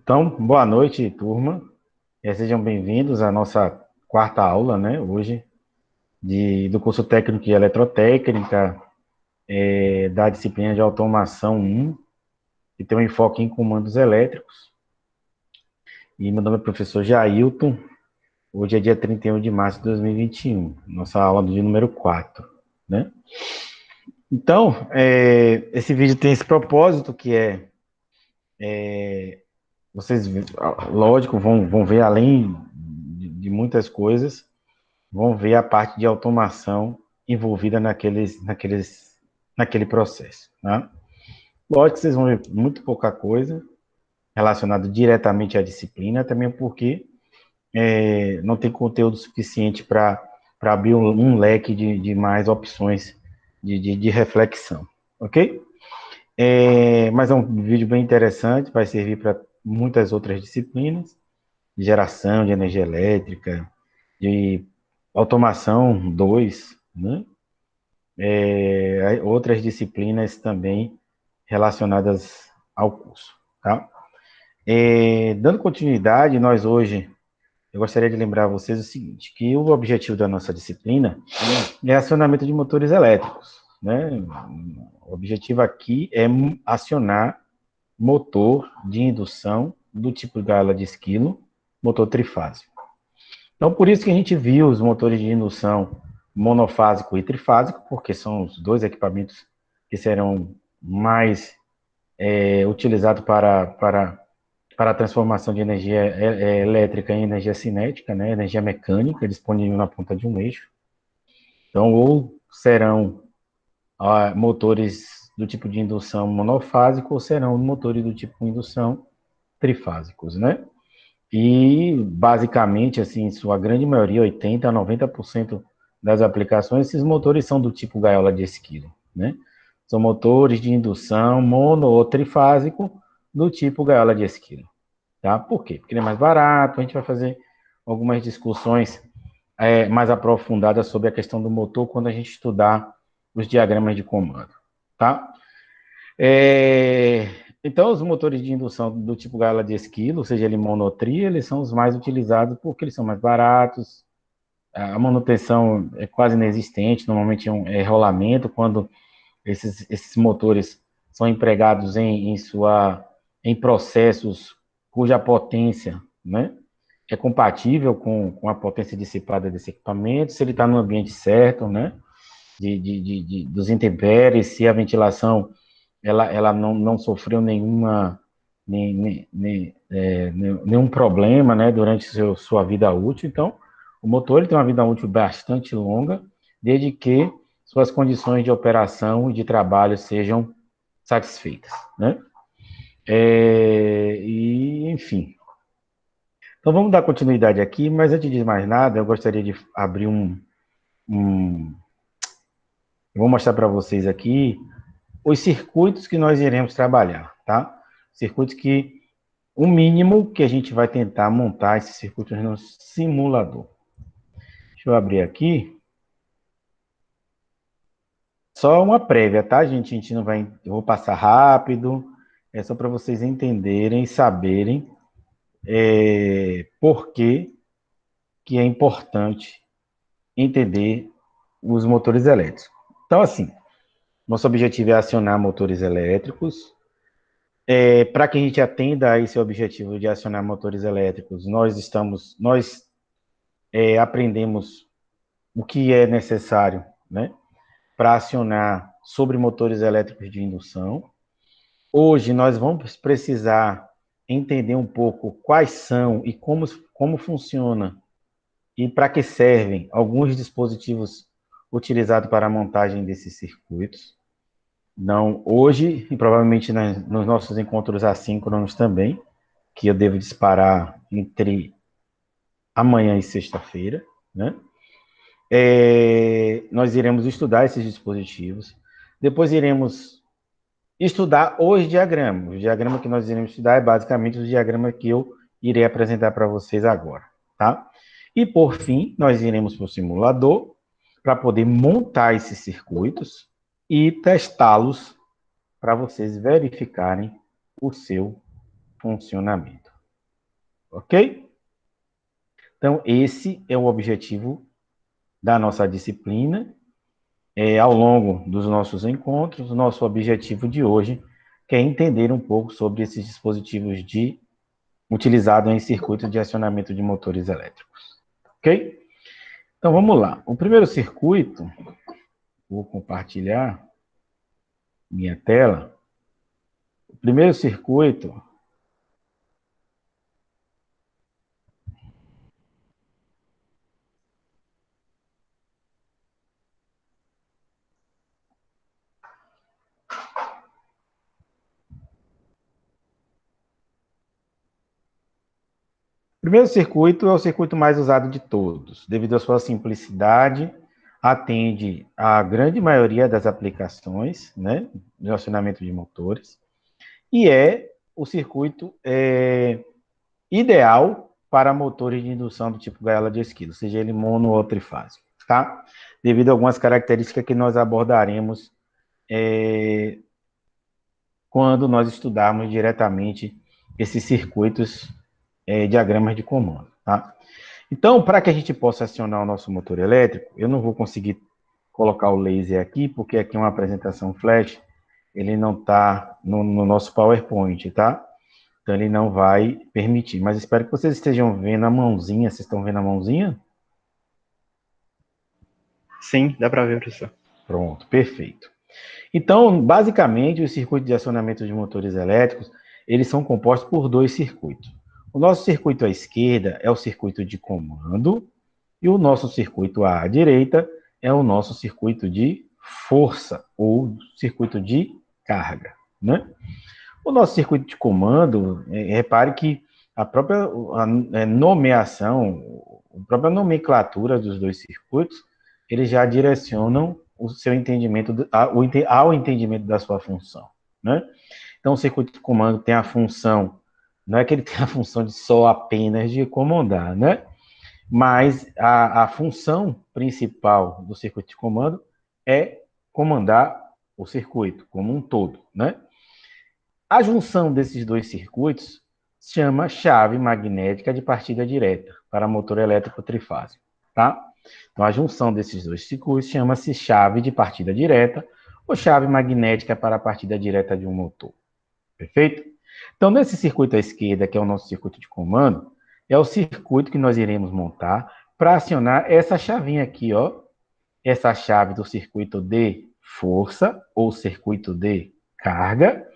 Então, boa noite, turma. Sejam bem-vindos à nossa quarta aula, né, hoje, do curso técnico de eletrotécnica, da disciplina de automação 1, que tem um enfoque em comandos elétricos. E meu nome é professor Jailton. Hoje é dia 31 de março de 2021, nossa aula de número 4, né? Então, esse vídeo tem esse propósito, que vocês, lógico, vão ver além de muitas coisas, vão ver a parte de automação envolvida naquele processo, né? Lógico que vocês vão ver muito pouca coisa relacionada diretamente à disciplina, também porque não tem conteúdo suficiente para abrir um leque de mais opções de reflexão, ok? Mas é um vídeo bem interessante, vai servir para muitas outras disciplinas, de geração de energia elétrica, de automação 2, né? Outras disciplinas também relacionadas ao curso, tá? Dando continuidade, nós hoje, eu gostaria de lembrar a vocês o seguinte, que o objetivo da nossa disciplina é acionamento de motores elétricos, né? O objetivo aqui é acionar motor de indução do tipo gaiola de esquilo, motor trifásico. Então, por isso que a gente viu os motores de indução monofásico e trifásico, porque são os dois equipamentos que serão mais utilizados para a transformação de energia elétrica em energia cinética, né, energia mecânica, disponível na ponta de um eixo. Então, ou serão motores do tipo de indução monofásico, ou serão motores do tipo de indução trifásicos, né? E, basicamente, assim, em sua grande maioria, 80% a 90% das aplicações, esses motores são do tipo gaiola de esquilo, né? São motores de indução mono ou trifásico do tipo gaiola de esquilo, tá? Por quê? Porque ele é mais barato, a gente vai fazer algumas discussões mais aprofundadas sobre a questão do motor quando a gente estudar os diagramas de comando, tá? Então, os motores de indução do tipo gaiola de esquilo, seja ele mono ou tri, eles são os mais utilizados porque eles são mais baratos, a manutenção é quase inexistente, normalmente é rolamento, quando esses motores são empregados em processos cuja potência, né, é compatível com a potência dissipada desse equipamento, se ele está no ambiente certo, né, dos intempéries, se a ventilação ela não sofreu nenhum problema, né, durante sua vida útil. Então, o motor ele tem uma vida útil bastante longa, desde que suas condições de operação e de trabalho sejam satisfeitas, né? Enfim. Então, vamos dar continuidade aqui, mas antes de mais nada, eu gostaria de abrir um eu vou mostrar para vocês aqui os circuitos que nós iremos trabalhar, tá? Circuitos que, o mínimo que a gente vai tentar montar esses circuitos no simulador. Deixa eu abrir aqui. Só uma prévia, tá, gente? A gente não vai, eu vou passar rápido, é só para vocês entenderem e saberem por que é importante entender os motores elétricos. Então, assim, nosso objetivo é acionar motores elétricos. Para que a gente atenda a esse objetivo de acionar motores elétricos, nós aprendemos o que é necessário, né, para acionar sobre motores elétricos de indução. Hoje nós vamos precisar entender um pouco quais são e como funciona e para que servem alguns dispositivos utilizados para a montagem desses circuitos. Não, hoje, e provavelmente nos nossos encontros assíncronos também, que eu devo disparar entre amanhã e sexta-feira, né? Nós iremos estudar esses dispositivos, depois iremos estudar os diagramas. O diagrama que nós iremos estudar é basicamente o diagrama que eu irei apresentar para vocês agora, tá? E por fim, nós iremos para o simulador para poder montar esses circuitos e testá-los para vocês verificarem o seu funcionamento, ok? Então, esse é o objetivo da nossa disciplina. Ao longo dos nossos encontros, nosso objetivo de hoje é entender um pouco sobre esses dispositivos utilizados em circuitos de acionamento de motores elétricos, ok? Então, vamos lá. O primeiro circuito, vou compartilhar minha tela. O primeiro circuito O primeiro circuito é o circuito mais usado de todos, devido à sua simplicidade, atende à grande maioria das aplicações, né, de acionamento de motores, e é o circuito ideal para motores de indução do tipo gaiola de esquilo, seja ele mono ou trifásico, tá? Devido a algumas características que nós abordaremos quando nós estudarmos diretamente esses circuitos, diagramas de comando, tá? Então, para que a gente possa acionar o nosso motor elétrico, eu não vou conseguir colocar o laser aqui, porque aqui é uma apresentação flash, ele não está no nosso PowerPoint, tá? Então, ele não vai permitir. Mas espero que vocês estejam vendo a mãozinha. Vocês estão vendo a mãozinha? Sim, dá para ver, professor. Pronto, perfeito. Então, basicamente, os circuitos de acionamento de motores elétricos, eles são compostos por dois circuitos. O nosso circuito à esquerda é o circuito de comando, e o nosso circuito à direita é o nosso circuito de força, ou circuito de carga, né? O nosso circuito de comando, repare que a própria nomeação, a própria nomenclatura dos dois circuitos, eles já direcionam o seu entendimento, ao entendimento da sua função, né? Então, o circuito de comando tem a função, não é que ele tem a função de só apenas de comandar, né? Mas a função principal do circuito de comando é comandar o circuito como um todo, né? A junção desses dois circuitos se chama chave magnética de partida direta para motor elétrico trifásico, tá? Então, a junção desses dois circuitos chama-se chave de partida direta ou chave magnética para a partida direta de um motor. Perfeito? Então, nesse circuito à esquerda, que é o nosso circuito de comando, é o circuito que nós iremos montar para acionar essa chavinha aqui, ó. Essa chave do circuito de força ou circuito de carga.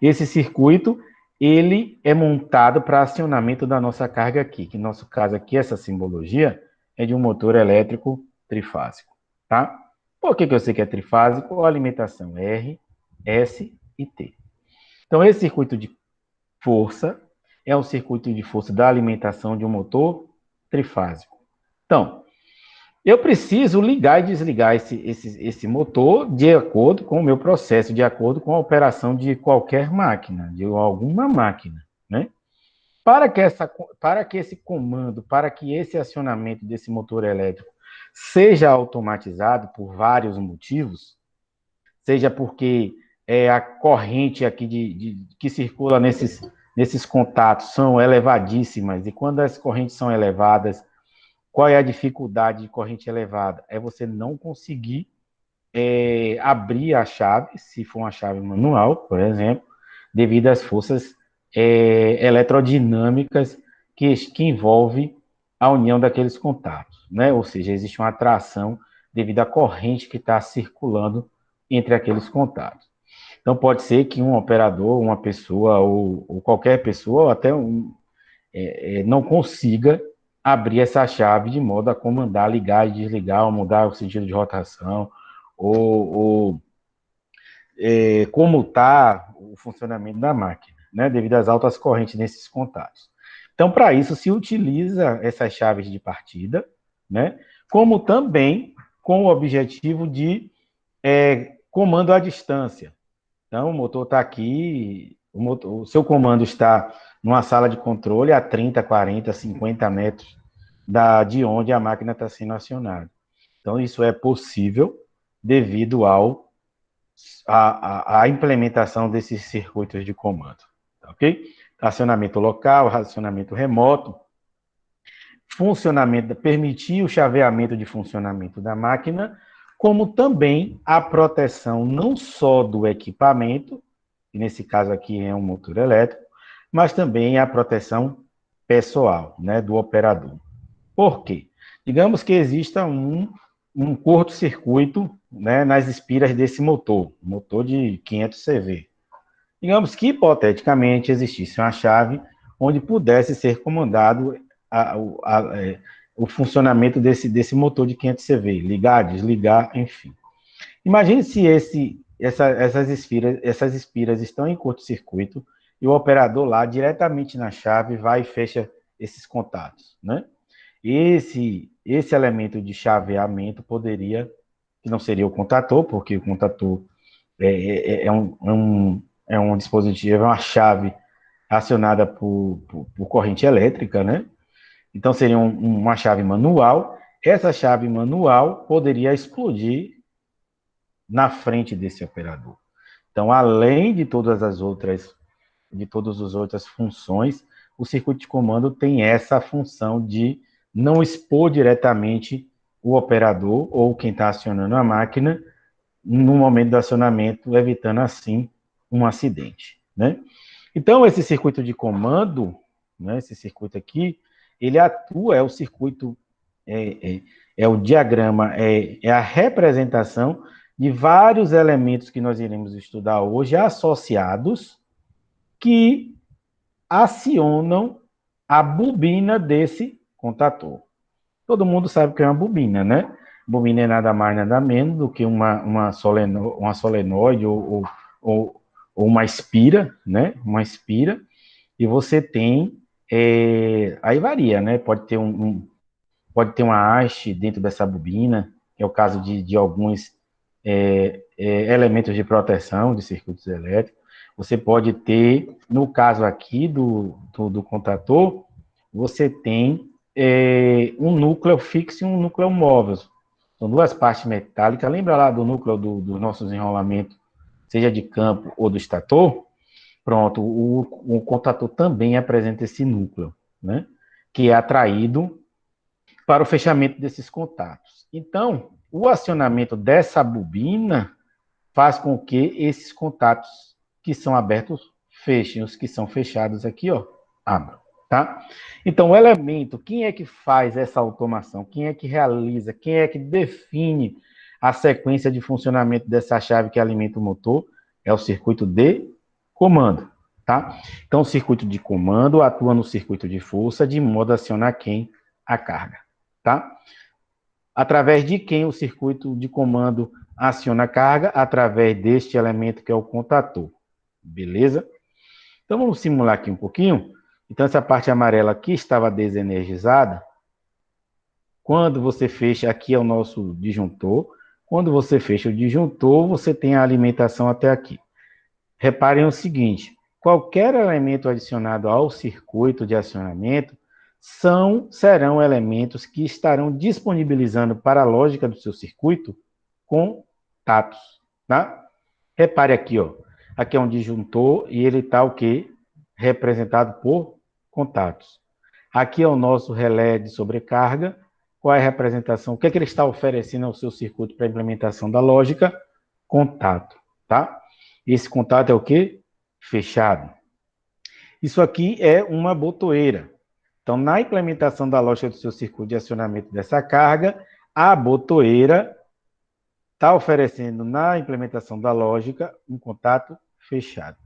Esse circuito, ele é montado para acionamento da nossa carga aqui, que no nosso caso aqui, essa simbologia é de um motor elétrico trifásico, tá? Por que eu sei que é trifásico? A alimentação R, S e T. Então, esse circuito de força é o circuito de força da alimentação de um motor trifásico. Então, eu preciso ligar e desligar esse motor de acordo com o meu processo, de acordo com a operação de qualquer máquina, de alguma máquina, né? Para que esse comando, para que esse acionamento desse motor elétrico seja automatizado por vários motivos, seja porque a corrente aqui que circula nesses contatos são elevadíssimas, e quando as correntes são elevadas, qual é a dificuldade de corrente elevada? É você não conseguir abrir a chave, se for uma chave manual, por exemplo, devido às forças eletrodinâmicas que envolve a união daqueles contatos, né? Ou seja, existe uma atração devido à corrente que está circulando entre aqueles contatos. Então, pode ser que um operador, uma pessoa, ou qualquer pessoa, ou até não consiga abrir essa chave de modo a comandar, ligar e desligar, ou mudar o sentido de rotação, ou comutar o funcionamento da máquina, né, devido às altas correntes nesses contatos. Então, para isso, se utiliza essas chaves de partida, né, como também com o objetivo de comando à distância. Então, o motor está aqui, o seu comando está numa sala de controle a 30, 40, 50 metros de onde a máquina está sendo acionada. Então, isso é possível devido à implementação desses circuitos de comando. Tá, ok? acionamento local, acionamento remoto, funcionamento, permitir o chaveamento de funcionamento da máquina, como também a proteção não só do equipamento, que nesse caso aqui é um motor elétrico, mas também a proteção pessoal, né, do operador. Por quê? Digamos que exista um curto-circuito, né, nas espiras desse motor de 500 CV. Digamos que, hipoteticamente, existisse uma chave onde pudesse ser comandado o funcionamento desse motor de 500 CV, ligar, desligar, enfim. Imagine se essas espiras estão em curto-circuito e o operador lá, diretamente na chave, vai e fecha esses contatos, né? Esse elemento de chaveamento poderia, que não seria o contator, porque o contator é um dispositivo, é uma chave acionada por corrente elétrica, né? Então seria uma chave manual. Essa chave manual poderia explodir na frente desse operador. Então, além de todas as outras funções, o circuito de comando tem essa função de não expor diretamente o operador ou quem está acionando a máquina no momento do acionamento, evitando assim um acidente, né? Então, esse circuito de comando, né, esse circuito aqui, ele atua, é o circuito, é o diagrama, é a representação de vários elementos que nós iremos estudar hoje, associados, que acionam a bobina desse contator. Todo mundo sabe o que é uma bobina, né? Bobina é nada mais, nada menos do que uma solenoide ou uma espira, né? Uma espira, e você tem, aí varia, né? Pode ter uma haste dentro dessa bobina, que é o caso de alguns elementos de proteção de circuitos elétricos. Você pode ter, no caso aqui do contator, você tem um núcleo fixo e um núcleo móvel. São duas partes metálicas. Lembra lá do núcleo do nosso desenrolamento, seja de campo ou do estator? Pronto, o contator também apresenta esse núcleo, né? Que é atraído para o fechamento desses contatos. Então, o acionamento dessa bobina faz com que esses contatos que são abertos fechem, os que são fechados aqui, ó, abram, tá? Então, o elemento, quem é que faz essa automação? Quem é que realiza? Quem é que define a sequência de funcionamento dessa chave que alimenta o motor? É o circuito de comando, tá? Então, o circuito de comando atua no circuito de força de modo a acionar quem? A carga, tá? Através de quem o circuito de comando aciona a carga? Através deste elemento que é o contator. Beleza? Então, vamos simular aqui um pouquinho. Então, essa parte amarela aqui estava desenergizada. Quando você fecha, aqui é o nosso disjuntor. Quando você fecha o disjuntor, você tem a alimentação até aqui. Reparem o seguinte, qualquer elemento adicionado ao circuito de acionamento serão elementos que estarão disponibilizando para a lógica do seu circuito contatos, tá? Repare aqui, ó. Aqui é um disjuntor e ele está o quê? Representado por contatos. Aqui é o nosso relé de sobrecarga. Qual é a representação? O que é que ele está oferecendo ao seu circuito para a implementação da lógica? Contato, tá? Esse contato é o quê? Fechado. Isso aqui é uma botoeira. Então, na implementação da lógica do seu circuito de acionamento dessa carga, a botoeira está oferecendo, na implementação da lógica, um contato fechado.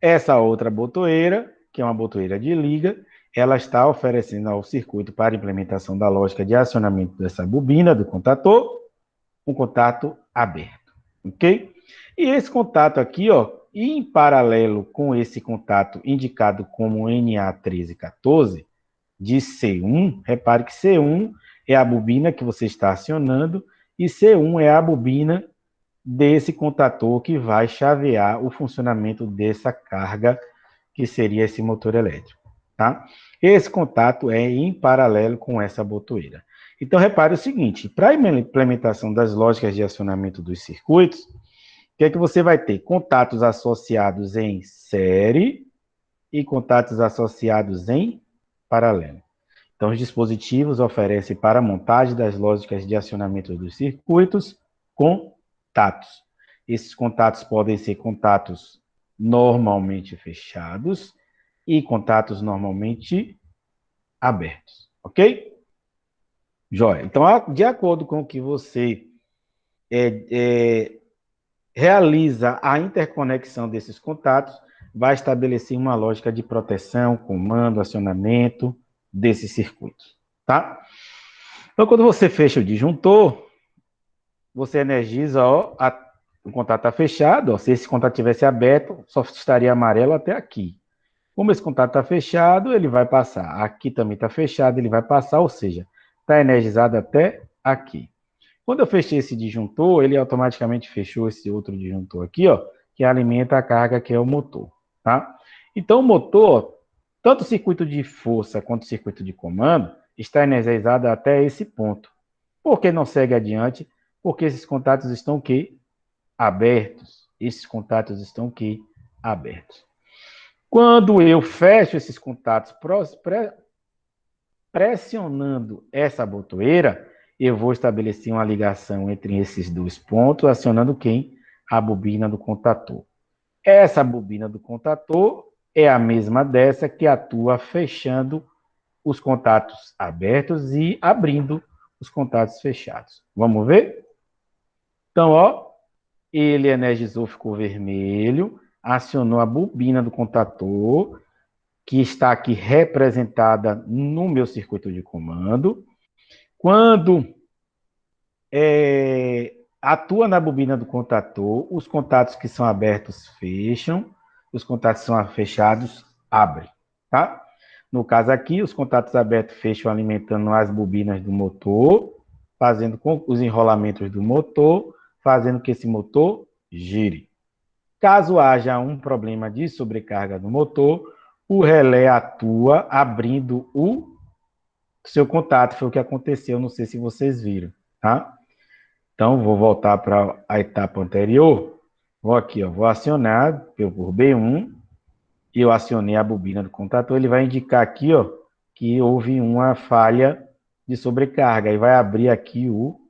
Essa outra botoeira, que é uma botoeira de liga, ela está oferecendo ao circuito para a implementação da lógica de acionamento dessa bobina do contator, um contato aberto, ok? E esse contato aqui, ó, em paralelo com esse contato indicado como NA1314, de C1, repare que C1 é a bobina que você está acionando e C1 é a bobina desse contator que vai chavear o funcionamento dessa carga, que seria esse motor elétrico, tá? Esse contato é em paralelo com essa botoeira. Então, repare o seguinte, para a implementação das lógicas de acionamento dos circuitos, o que é que você vai ter? Contatos associados em série e contatos associados em paralelo. Então, os dispositivos oferecem para a montagem das lógicas de acionamento dos circuitos contatos. Esses contatos podem ser contatos normalmente fechados e contatos normalmente abertos, ok? Jóia. Então, de acordo com o que você realiza a interconexão desses contatos, vai estabelecer uma lógica de proteção, comando, acionamento desses circuitos, tá? Então, quando você fecha o disjuntor, você energiza, ó, o contato está fechado, ó, se esse contato tivesse aberto, só estaria amarelo até aqui. Como esse contato está fechado, ele vai passar. Aqui também está fechado, ele vai passar, ou seja, está energizado até aqui. Quando eu fechei esse disjuntor, ele automaticamente fechou esse outro disjuntor aqui, ó, que alimenta a carga, que é o motor, tá? Então, o motor, tanto o circuito de força quanto o circuito de comando, está energizado até esse ponto. Por que não segue adiante? Porque esses contatos estão o quê? Abertos. Esses contatos estão o quê? Abertos. Quando eu fecho esses contatos pressionando essa botoeira, eu vou estabelecer uma ligação entre esses dois pontos, acionando quem? A bobina do contator. Essa bobina do contator é a mesma dessa que atua fechando os contatos abertos e abrindo os contatos fechados. Vamos ver? Então, ó, ele energizou, ficou vermelho, acionou a bobina do contator, que está aqui representada no meu circuito de comando. Quando atua na bobina do contator, os contatos que são abertos fecham, os contatos que são fechados abrem, tá? No caso aqui, os contatos abertos fecham alimentando as bobinas do motor, fazendo com os enrolamentos do motor, fazendo que esse motor gire. Caso haja um problema de sobrecarga no motor, o relé atua abrindo o seu contato. Foi o que aconteceu, não sei se vocês viram, tá? Então, vou voltar para a etapa anterior. Vou aqui, ó, vou acionar por B1, e eu acionei a bobina do contator, ele vai indicar aqui, ó, que houve uma falha de sobrecarga, e vai abrir aqui o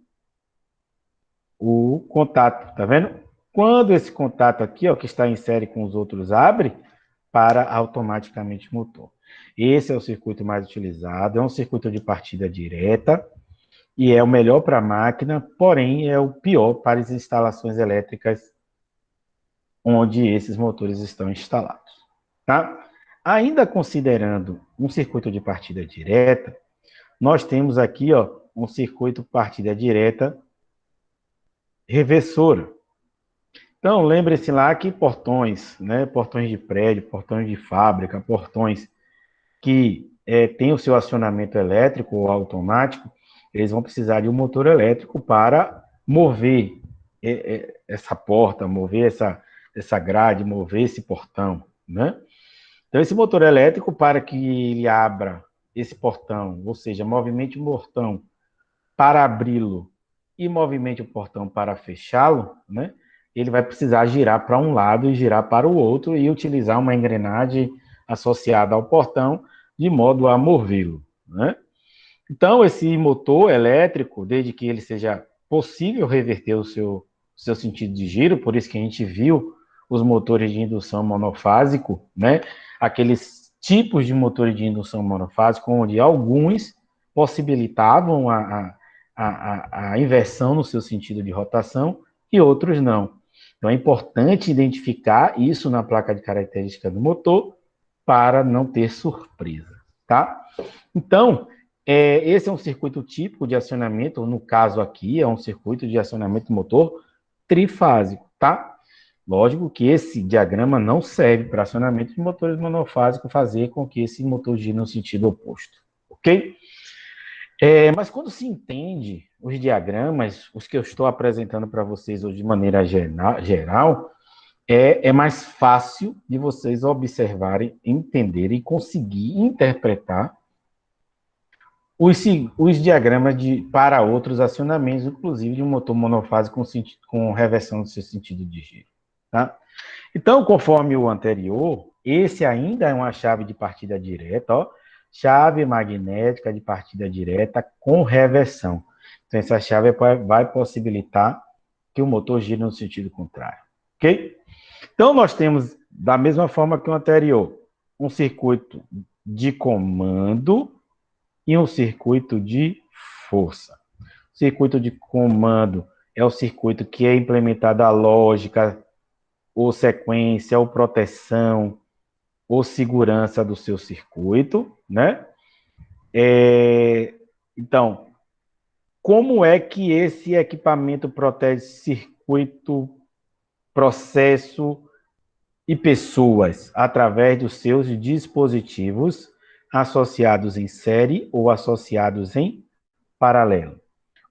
contato, tá vendo? Quando esse contato aqui, ó, que está em série com os outros, abre, para automaticamente o motor. Esse é o circuito mais utilizado, é um circuito de partida direta, e é o melhor para a máquina, porém é o pior para as instalações elétricas onde esses motores estão instalados, tá? Ainda considerando um circuito de partida direta, nós temos aqui, ó, um circuito partida direta reversora. Então, lembre-se lá que portões, né, portões de prédio, portões de fábrica, portões que têm o seu acionamento elétrico ou automático, eles vão precisar de um motor elétrico para mover essa porta, mover essa grade, mover esse portão, né? Então, esse motor elétrico, para que ele abra esse portão, ou seja, movimente o portão para abri-lo e movimente o portão para fechá-lo, né? Ele vai precisar girar para um lado e girar para o outro e utilizar uma engrenagem associada ao portão de modo a movê-lo, né? Então, esse motor elétrico, desde que ele seja possível reverter o seu sentido de giro, por isso que a gente viu os motores de indução monofásico, né? Aqueles tipos de motores de indução monofásico, onde alguns possibilitavam a inversão no seu sentido de rotação e outros não. Então, é importante identificar isso na placa de característica do motor para não ter surpresa, tá? Então, esse é um circuito típico de acionamento, no caso aqui, é um circuito de acionamento motor trifásico, tá? Lógico que esse diagrama não serve para acionamento de motores monofásicos, fazer com que esse motor gire no sentido oposto, ok? Mas quando se entende os diagramas, os que eu estou apresentando para vocês hoje de maneira geral, é mais fácil de vocês observarem, entenderem e conseguir interpretar os diagramas para outros acionamentos, inclusive de um motor monofásico com reversão do seu sentido de giro. Tá? Então, conforme o anterior, Esse ainda é uma chave de partida direta, ó. Chave magnética de partida direta com reversão. Então, essa chave vai possibilitar que o motor gire no sentido contrário. Ok? Então, nós temos, da mesma forma que o anterior, um circuito de comando e um circuito de força. O circuito de comando é o circuito que é implementada a lógica, ou sequência, ou proteção, ou segurança do seu circuito, né? Então, como é que esse equipamento protege circuito, processo e pessoas? Através dos seus dispositivos associados em série ou associados em paralelo.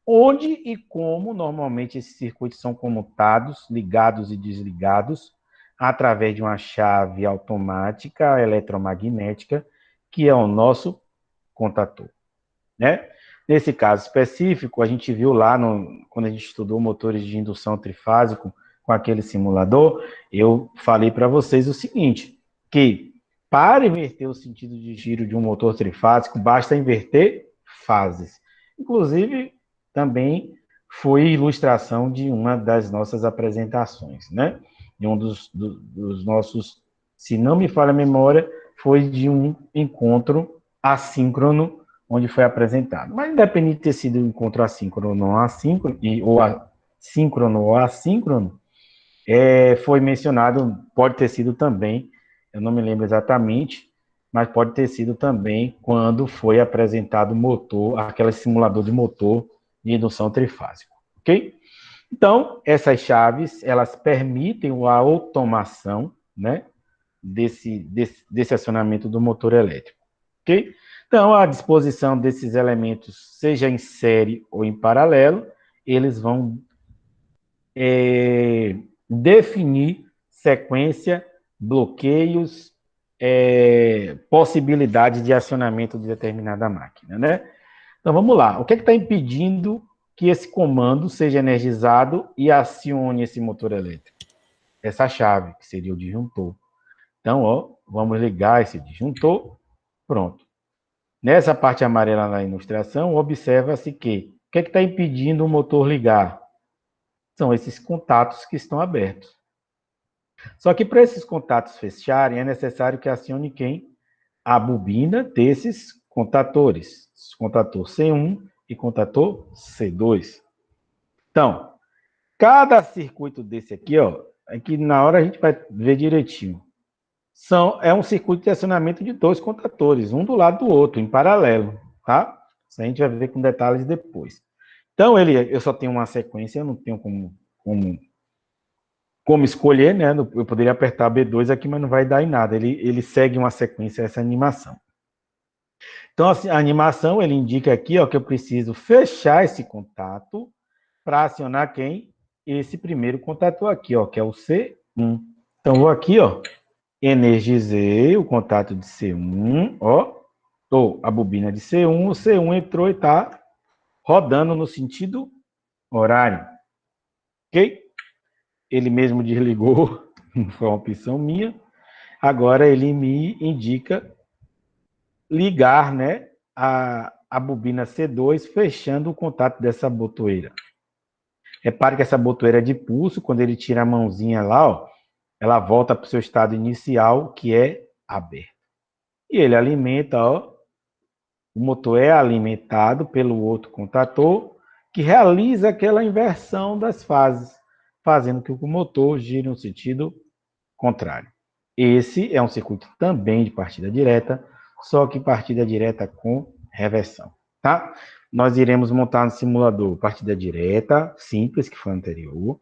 Onde e como normalmente esses circuitos são comutados, ligados e desligados através de uma chave automática eletromagnética, que é o nosso contator, né? Nesse caso específico, a gente viu lá, quando a gente estudou motores de indução trifásico com aquele simulador, eu falei para vocês o seguinte, que para inverter o sentido de giro de um motor trifásico, basta inverter fases. Inclusive, também foi ilustração de uma das nossas apresentações, né? De um dos nossos, se não me falha a memória, foi de um encontro assíncrono onde foi apresentado. Mas independente de ter sido um encontro assíncrono ou assíncrono, ou síncrono ou assíncrono, foi mencionado, pode ter sido também, eu não me lembro exatamente, mas pode ter sido também quando foi apresentado o motor, aquele simulador de motor de indução trifásico, ok? Então, essas chaves, elas permitem a automação, né, desse acionamento do motor elétrico, ok? Então, a disposição desses elementos, seja em série ou em paralelo, eles vão definir sequência, bloqueios, possibilidade de acionamento de determinada máquina, né? Então, vamos lá. O que está impedindo que esse comando seja energizado e acione esse motor elétrico? Essa chave, que seria o disjuntor. Então, ó, vamos ligar esse disjuntor. Pronto. Nessa parte amarela na ilustração, observa-se que o que está impedindo o motor ligar? São esses contatos que estão abertos. Só que para esses contatos fecharem, é necessário que acione quem? A bobina desses contatores. Contator C1 e contator C2. Então, cada circuito desse aqui, ó, aqui na hora a gente vai ver direitinho. É um circuito de acionamento de dois contatores, um do lado do outro, em paralelo, tá? Isso a gente vai ver com detalhes depois. Então, eu só tenho uma sequência, eu não tenho como escolher, né? Eu poderia apertar B2 aqui, mas não vai dar em nada. Ele segue uma sequência, essa animação. Então, assim, a animação, ele indica aqui, ó, que eu preciso fechar esse contato para acionar quem? Esse primeiro contato aqui, ó, que é o C1. Então, vou aqui, ó, energizei o contato de C1, ó, a bobina de C1, o C1 entrou e está rodando no sentido horário, ok? Ele mesmo desligou, não foi uma opção minha. Agora ele me indica ligar, né, a bobina C2, fechando o contato dessa botoeira. Repare que essa botoeira é de pulso, quando ele tira a mãozinha lá, ó, ela volta para o seu estado inicial, que é aberto. E ele alimenta, ó, o motor é alimentado pelo outro contator, que realiza aquela inversão das fases, fazendo com que o motor gire no sentido contrário. Esse é um circuito também de partida direta, só que partida direta com reversão, tá? Nós iremos montar no simulador partida direta, simples, que foi o anterior,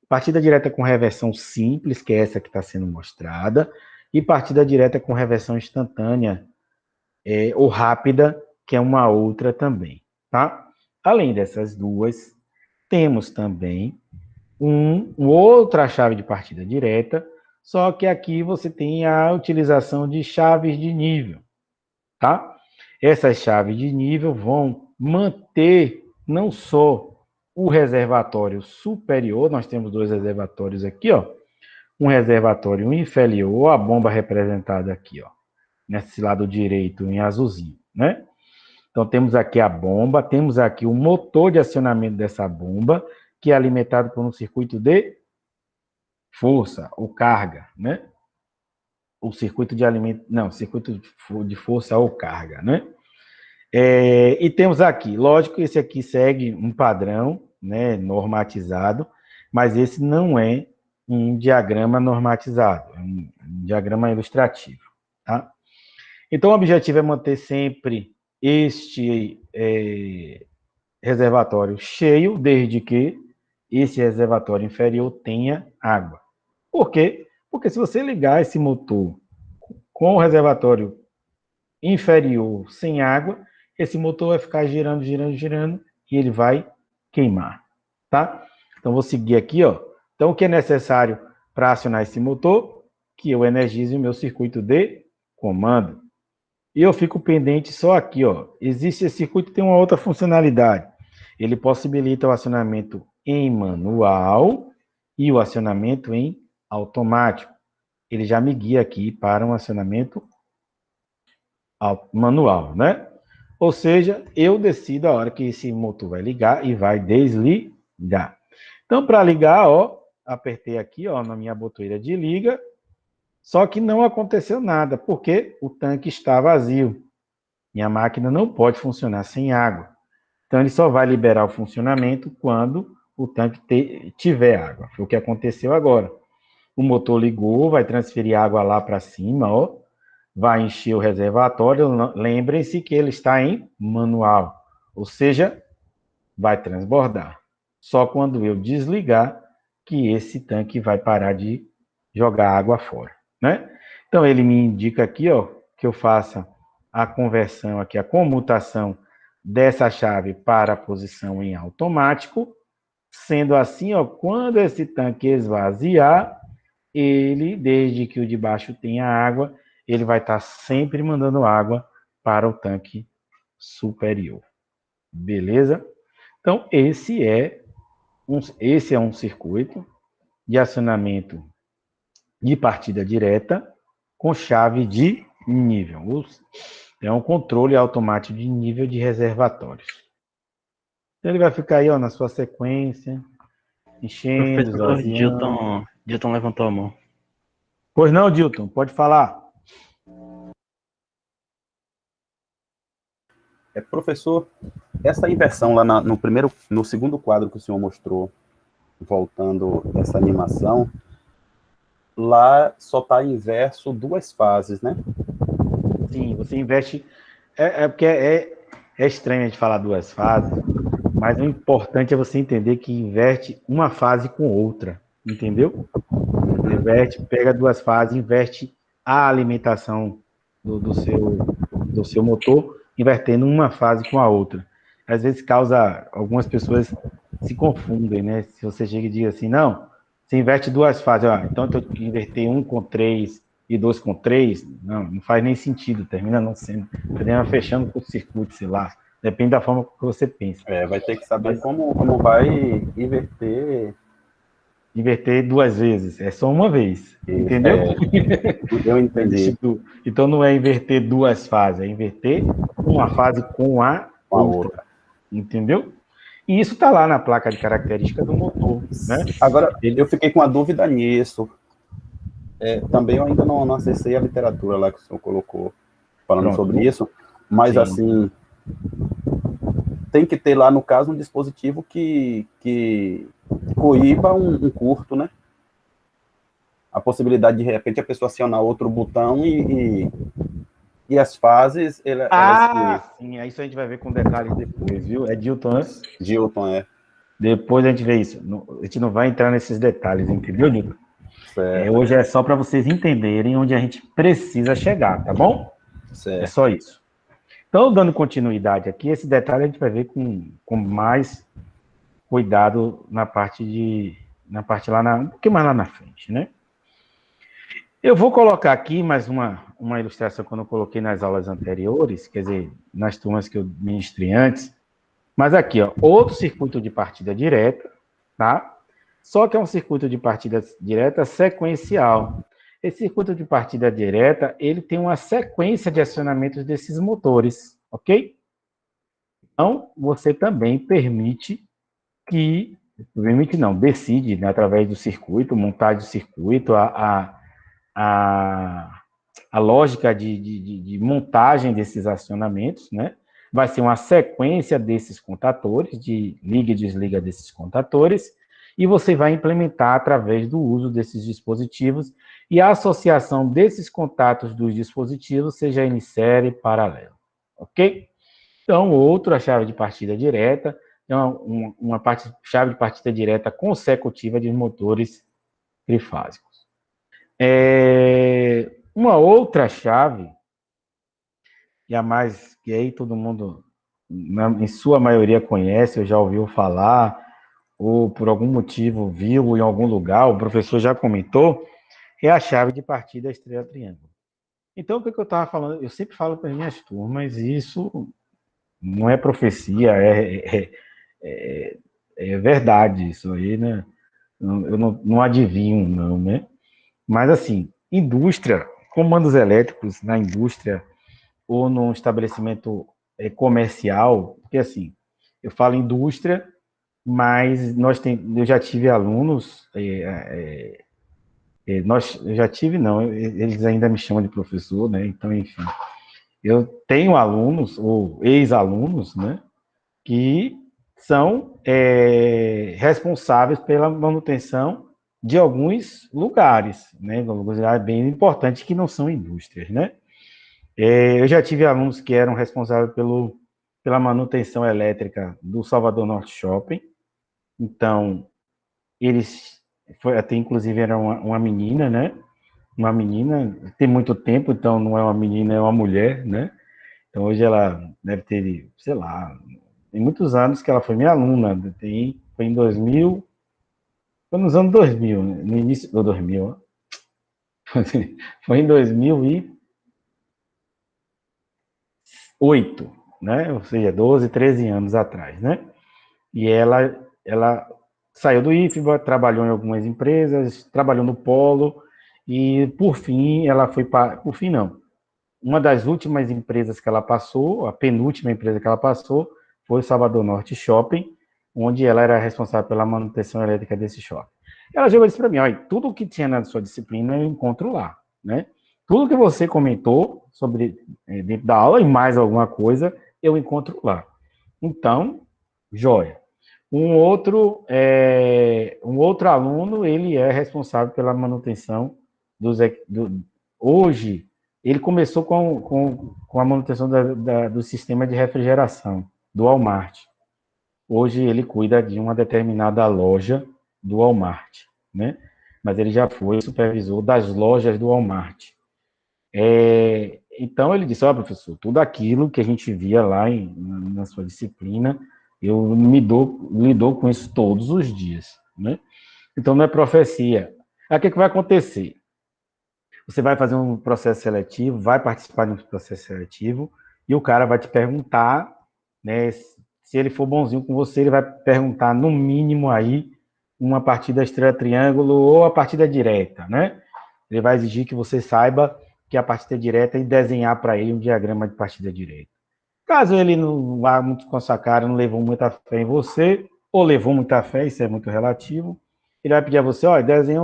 partida direta com reversão simples, que é essa que está sendo mostrada, e partida direta com reversão instantânea, ou rápida, que é uma outra também, tá? Além dessas duas, temos também outra chave de partida direta, só que aqui você tem a utilização de chaves de nível, tá? Essas chaves de nível vão manter não só o reservatório superior, nós temos dois reservatórios aqui, ó, um reservatório inferior, a bomba representada aqui, ó, nesse lado direito em azulzinho, né? Então, temos aqui a bomba, temos aqui o motor de acionamento dessa bomba, que é alimentado por um circuito de força ou carga, né? O circuito de alimento, não, circuito de força ou carga, né? E temos aqui, lógico que esse aqui segue um padrão, né, normatizado, mas esse não é um diagrama normatizado, é um diagrama ilustrativo, tá? Então, o objetivo é manter sempre este reservatório cheio, desde que esse reservatório inferior tenha água. Por quê? Porque se você ligar esse motor com o reservatório inferior sem água, esse motor vai ficar girando, girando, girando e ele vai queimar, tá? Então, vou seguir aqui, ó. Então, o que é necessário para acionar esse motor? Que eu energize o meu circuito de comando. E eu fico pendente só aqui, ó. Existe esse circuito, tem uma outra funcionalidade. Ele possibilita o acionamento em manual e o acionamento em automático. Ele já me guia aqui para um acionamento manual, né? Ou seja, eu decido a hora que esse motor vai ligar e vai desligar. Então, para ligar, ó, apertei aqui, ó, na minha botoeira de liga, só que não aconteceu nada, porque o tanque está vazio. Minha máquina não pode funcionar sem água. Então, ele só vai liberar o funcionamento quando o tanque tiver água. Foi o que aconteceu agora. O motor ligou, vai transferir água lá para cima, ó, vai encher o reservatório. Lembrem-se que ele está em manual, ou seja, vai transbordar. Só quando eu desligar que esse tanque vai parar de jogar água fora, né? Então, ele me indica aqui, ó, que eu faça a conversão aqui, a comutação dessa chave para a posição em automático. Sendo assim, ó, quando esse tanque esvaziar, ele, desde que o de baixo tenha água, ele vai estar sempre mandando água para o tanque superior. Beleza? Então, esse é um circuito de acionamento de partida direta com chave de nível. É um controle automático de nível de reservatórios. Então, ele vai ficar aí, ó, na sua sequência, enchendo, Professor esvaziando. Dilton levantou a mão. Pois não, Dilton, pode falar. Professor, essa inversão lá no segundo quadro que o senhor mostrou, voltando essa animação, lá só está inverso duas fases, né? Sim, você investe. Porque é estranho a gente falar duas fases, mas o importante é você entender que inverte uma fase com outra, entendeu? Inverte, pega duas fases, inverte a alimentação do seu motor, invertendo uma fase com a outra. Às vezes causa, algumas pessoas se confundem, né? Se você chega e diz assim, não, você inverte duas fases, ó, então eu tenho que inverter um com 3 e 2 com 3, não faz nem sentido, termina não sendo, termina fechando o circuito, sei lá, depende da forma que você pensa. Vai ter que saber como vai inverter duas vezes, é só uma vez, entendeu? Eu entendi. Então não é inverter duas fases, é inverter uma fase com a outra, entendeu? E isso está lá na placa de característica do motor, né? Agora, eu fiquei com uma dúvida nisso. Também eu ainda não acessei a literatura lá que o senhor colocou falando sobre isso, mas sim, assim, tem que ter lá, no caso, um dispositivo que coíba um curto, né? A possibilidade de repente a pessoa acionar outro botão e as fases... Sim, isso a gente vai ver com detalhes depois, viu? É Dilton, né? Dilton, Depois a gente vê isso. A gente não vai entrar nesses detalhes, entendeu, Dilton? Hoje é só para vocês entenderem onde a gente precisa chegar, tá bom? Certo. É só isso. Então, dando continuidade aqui, esse detalhe a gente vai ver com mais cuidado na parte lá um pouquinho mais lá na frente, né? Eu vou colocar aqui mais uma ilustração que eu não coloquei nas aulas anteriores, quer dizer, nas turmas que eu ministrei antes, mas aqui, ó, outro circuito de partida direta, tá? Só que é um circuito de partida direta sequencial. Esse circuito de partida direta, ele tem uma sequência de acionamentos desses motores, ok? Então, você também decide, né, através do circuito, montagem do circuito, a lógica de montagem desses acionamentos, né? Vai ser uma sequência desses contatores, de liga e desliga desses contatores, e você vai implementar através do uso desses dispositivos e a associação desses contatos dos dispositivos, seja em série, paralelo, ok? Então, outra chave de partida direta é chave de partida direta consecutiva de motores trifásicos. Uma outra chave, que aí todo mundo, em sua maioria, conhece, ou já ouviu falar, ou por algum motivo viu em algum lugar, o professor já comentou, é a chave de partida estrela-triângulo. Então, o que eu estava falando? Eu sempre falo para as minhas turmas, e isso não é profecia, é verdade isso aí, né? Eu não adivinho, não, né? Mas, assim, indústria, comandos elétricos na indústria ou num estabelecimento comercial, porque, assim, eu falo indústria, mas eu já tive alunos, eu já tive, não, eles ainda me chamam de professor, né? Então, enfim, eu tenho alunos, ou ex-alunos, né? Que são responsáveis pela manutenção de alguns lugares, né? Alguns lugares bem importantes que não são indústrias, né? Eu já tive alunos que eram responsáveis pela manutenção elétrica do Salvador Norte Shopping. Então, até inclusive era uma menina, né? Uma menina, tem muito tempo, então não é uma menina, é uma mulher, né? Então hoje ela deve ter, sei lá, tem muitos anos que ela foi minha aluna, foi em 2000, foi nos anos 2000, no início do 2000, foi em 2008, né? Ou seja, 12, 13 anos atrás, né? E ela saiu do IFBA, trabalhou em algumas empresas, trabalhou no Polo, e por fim ela foi para, por fim não, uma das últimas empresas que ela passou, a penúltima empresa que ela passou, foi o Salvador Norte Shopping, onde ela era responsável pela manutenção elétrica desse shopping. Ela jogou isso para mim, olha, tudo que tinha na sua disciplina eu encontro lá, né? Tudo que você comentou sobre dentro da aula e mais alguma coisa, eu encontro lá. Então, joia. Um outro aluno, ele é responsável pela manutenção hoje, ele começou com a manutenção do sistema de refrigeração do Walmart. Hoje ele cuida de uma determinada loja do Walmart, né? Mas ele já foi supervisor das lojas do Walmart. Então ele disse, professor, tudo aquilo que a gente via lá na sua disciplina, eu lido com isso todos os dias, né? Então não é profecia. Aí o que vai acontecer? Você vai fazer um processo seletivo, vai participar de um processo seletivo, e o cara vai te perguntar, né, se ele for bonzinho com você, ele vai perguntar, no mínimo, aí, uma partida estrela-triângulo ou a partida direta, né? Ele vai exigir que você saiba que a partida direta e desenhar para ele um diagrama de partida direta. Caso ele não vá muito com a sua cara, não levou muita fé em você, ou levou muita fé, isso é muito relativo, ele vai pedir a você, desenha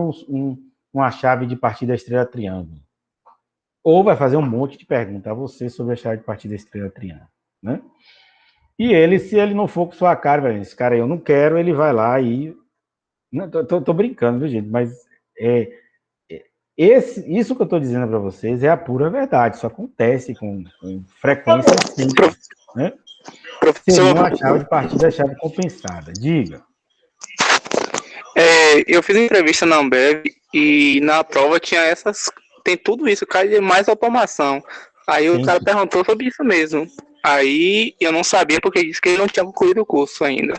uma chave de partida estrela-triângulo. Ou vai fazer um monte de perguntas a você sobre a chave de partida estrela-triângulo, né? E ele, se ele não for com sua cara, esse cara aí eu não quero, ele vai lá e... Não, tô brincando, viu, gente? Mas isso que eu estou dizendo para vocês é a pura verdade. Isso acontece com frequência simples, né? Seria uma chave de partida, a chave compensada. Diga. Eu fiz entrevista na Ambev e na prova tem tudo isso, cai mais automação. Aí o cara perguntou sobre isso mesmo. Aí eu não sabia porque disse que ele não tinha concluído o curso ainda.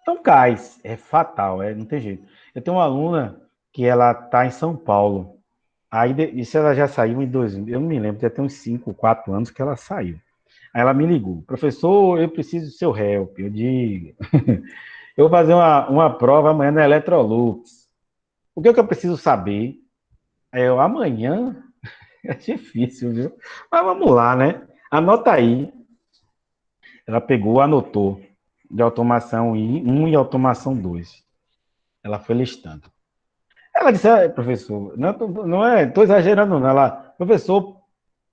Então cai, é fatal, não tem jeito. Eu tenho uma aluna que ela está em São Paulo. Aí isso ela já saiu em 2000, eu não me lembro, já tem uns 5, 4 anos que ela saiu. Aí ela me ligou, professor, eu preciso do seu help. Eu digo, Eu vou fazer uma prova amanhã na Electrolux. O que é que eu preciso saber? Amanhã é difícil, viu? Mas vamos lá, né? Anota aí. Ela pegou, anotou. De automação 1 e automação 2. Ela foi listando. Ela disse, professor, não é, estou exagerando, não. Ela, professor,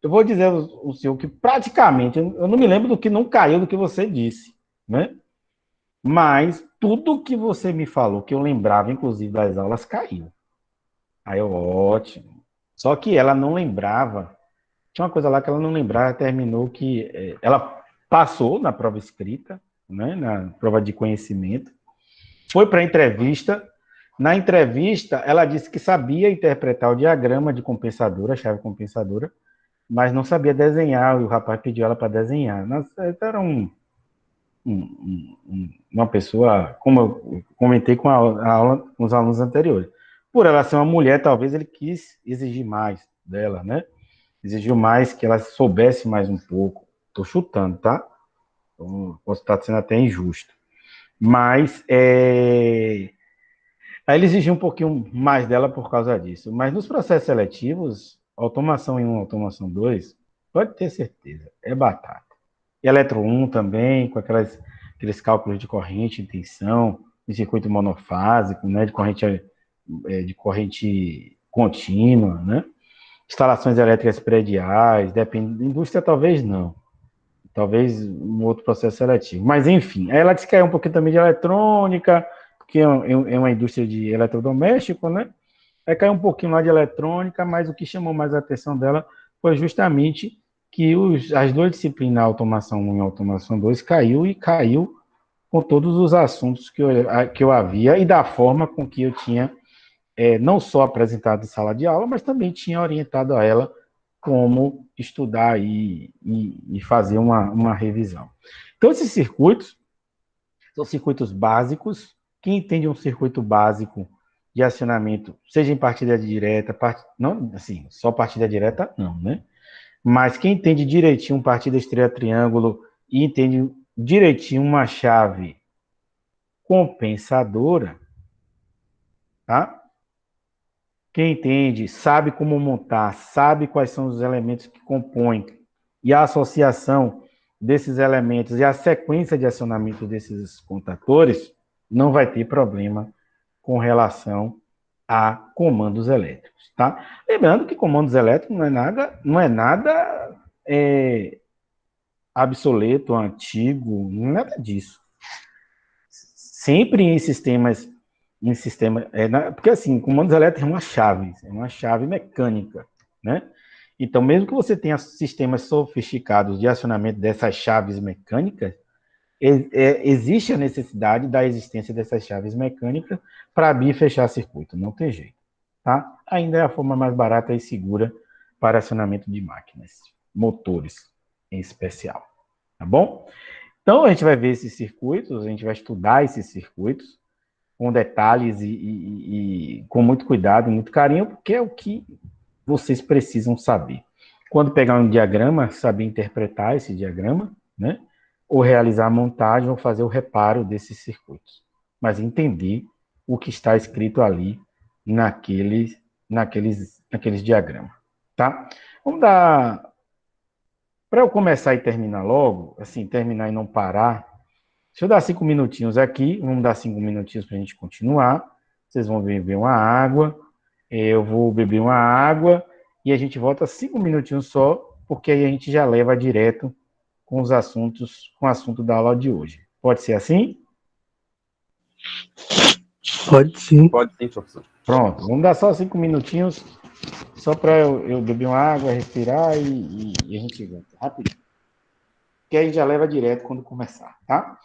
eu vou dizer ao senhor que praticamente, eu não me lembro do que não caiu do que você disse, né? Mas tudo que você me falou, que eu lembrava, inclusive, das aulas, caiu. Aí eu, ótimo. Só que ela não lembrava, tinha uma coisa lá que ela não lembrava, terminou que ela passou na prova escrita, né, na prova de conhecimento, foi para a entrevista. Na entrevista, ela disse que sabia interpretar o diagrama de compensadora, a chave compensadora, mas não sabia desenhar, e o rapaz pediu ela para desenhar. Era uma pessoa, como eu comentei com a aula com os alunos anteriores. Por ela ser uma mulher, talvez ele quis exigir mais dela, né? Exigiu mais que ela soubesse mais um pouco. Estou chutando, tá? Então, posso estar sendo até injusto. Mas aí ele exigiu um pouquinho mais dela por causa disso. Mas nos processos seletivos, automação 1, automação 2, pode ter certeza, é batata. E eletro 1 também, com aqueles cálculos de corrente, tensão, de circuito monofásico, né, de corrente contínua, né? Instalações elétricas prediais, depende da indústria, talvez não. Talvez um outro processo seletivo. Mas, enfim, aí ela disse que é um pouquinho também de eletrônica, porque é uma indústria de eletrodoméstico, né? Aí caiu um pouquinho lá de eletrônica, mas o que chamou mais a atenção dela foi justamente que as duas disciplinas, automação 1 e automação 2, caiu com todos os assuntos que eu havia e da forma com que eu tinha não só apresentado em sala de aula, mas também tinha orientado a ela como estudar e fazer uma revisão. Então, esses circuitos são circuitos básicos. Quem entende um circuito básico de acionamento, seja em partida direta, não, assim, só partida direta, não, né? Mas quem entende direitinho partida estrela triângulo e entende direitinho uma chave compensadora, tá? Quem entende, sabe como montar, sabe quais são os elementos que compõem e a associação desses elementos e a sequência de acionamento desses contatores, não vai ter problema com relação a comandos elétricos, tá? Lembrando que comandos elétricos não é nada obsoleto, antigo, nada disso. Sempre em sistemas porque assim, comandos elétricos é uma chave mecânica, né? Então, mesmo que você tenha sistemas sofisticados de acionamento dessas chaves mecânicas, existe a necessidade da existência dessas chaves mecânicas para abrir e fechar circuito, não tem jeito, tá? Ainda é a forma mais barata e segura para acionamento de máquinas, motores em especial, tá bom? Então, a gente vai ver esses circuitos, a gente vai estudar esses circuitos com detalhes e com muito cuidado e muito carinho, porque é o que vocês precisam saber. Quando pegar um diagrama, saber interpretar esse diagrama, né? Ou realizar a montagem ou fazer o reparo desses circuitos. Mas entender o que está escrito ali naqueles diagramas, tá? Vamos dar... Para eu começar e terminar logo, assim, terminar e não parar, deixa eu dar 5 minutinhos aqui, vamos dar 5 minutinhos para a gente continuar. Vocês vão beber uma água, eu vou beber uma água e a gente volta 5 minutinhos só, porque aí a gente já leva direto com os assuntos, com o assunto da aula de hoje. Pode ser assim? Pode sim. Pode sim, professor. Pronto, vamos dar só 5 minutinhos, só para eu beber uma água, respirar e a gente volta rapidinho. Que aí já leva direto quando começar, tá?